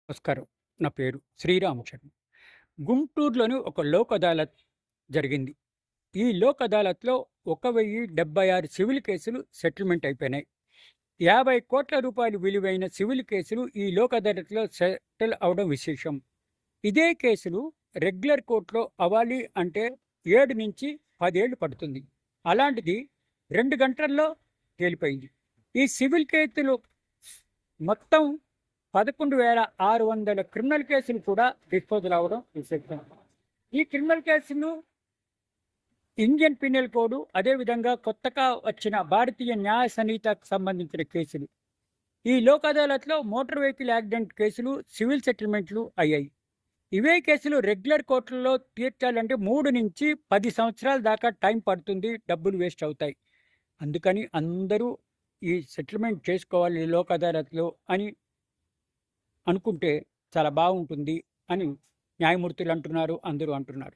నమస్కారం. నా పేరు శ్రీరామ్ శర్మ. గుంటూరులోని ఒక లోక్ అదాలత్ జరిగింది. ఈ లోక్ అదాలత్‌లో 1076 సివిల్ కేసులు సెటిల్మెంట్ అయిపోయినాయి. 50,00,00,000 విలువైన సివిల్ కేసులు ఈ లోక్ అదాలత్‌లో సెటిల్ అవ్వడం విశేషం. ఇదే కేసులు రెగ్యులర్ కోర్ట్‌లో అవ్వాలి అంటే 7-10 ఏళ్లు పడుతుంది. అలాంటిది 2 గంటల్లో తేలిపోయింది. ఈ సివిల్ కేసులు మొత్తం 11,600 క్రిమినల్ కేసులు కూడా డిస్పోజల్ అవ్వడం విశేషం. ఈ క్రిమినల్ కేసును ఇండియన్ పీనల్ కోడ్, అదేవిధంగా కొత్తగా వచ్చిన భారతీయ న్యాయ సంహితకు సంబంధించిన కేసులు. ఈ లోక్ అదాలత్లో మోటార్ వెహికల్ యాక్సిడెంట్ కేసులు, సివిల్ సెటిల్మెంట్లు అయ్యాయి. ఇవే కేసులు రెగ్యులర్ కోర్టుల్లో తీర్చాలంటే 3-10 సంవత్సరాల దాకా టైం పడుతుంది, డబ్బులు వేస్ట్ అవుతాయి. అందుకని అందరూ ఈ సెటిల్మెంట్ చేసుకోవాలి ఈ లోక్ అదాలత్లో అని అనుకుంటే చాలా బాగుంటుంది అని న్యాయమూర్తులు అంటున్నారు, అందరూ అంటున్నారు.